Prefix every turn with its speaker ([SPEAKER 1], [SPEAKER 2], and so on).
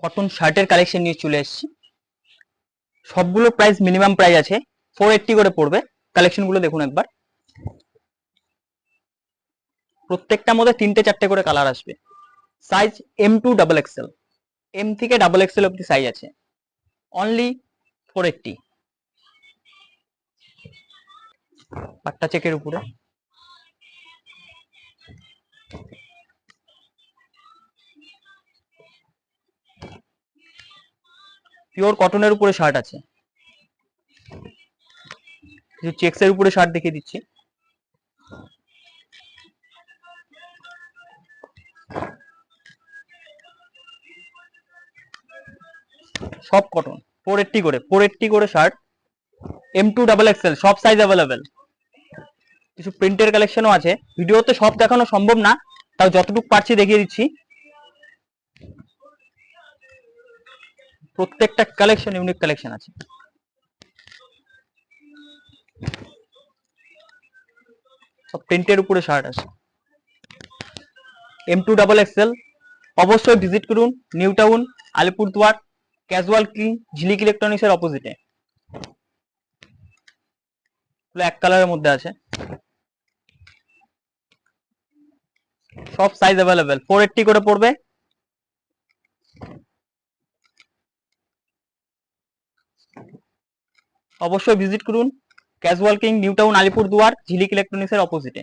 [SPEAKER 1] Cotton শার্টের collection নিয়ে চলে এসেছি। সবগুলো প্রাইস মিনিমাম প্রাইস আছে 480 করে পড়বে। কালেকশন গুলো দেখুন একবার। প্রত্যেকটার মধ্যে 3-4টে করে কালার আসবে। Size M2 double XL, M থেকে ডাবল এক্সেল অব্দি সাইজ আছে। অনলি 480। পাট্টা চেকের উপরে পিওর কটনের উপরে শার্ট আছে। কিছু চেকসের উপরে শার্ট দেখিয়ে দিচ্ছি। সব কটন, 480 করে শার্ট। M2 ডাবল এক্সেল, সব সাইজ অ্যাভেলেবেল। কিছু প্রিন্টের কালেকশনও আছে, ভিডিওতে সব দেখানো সম্ভব না, তাও যতটুকু পারছি দেখিয়ে দিচ্ছি। প্রত্যেকটা কালেকশন ইউনিক কালেকশন আছে। সব প্রিন্টের উপরে শার্ট আছে। M2 double Excel. অবশ্যই ভিজিট করুন new town, Alipurduar, casual king, ঝিলিক ইলেকট্রনিক্স এর অপোজিটে। এক কালারের মধ্যে আছে, সব সাইজ অ্যাভেলেবেল। 480 করে পড়বে। অবশ্যই ভিজিট করুন casual king, new town, Alipurduar, ঝিলিক ইলেকট্রনিক্স এর অপোজিটে।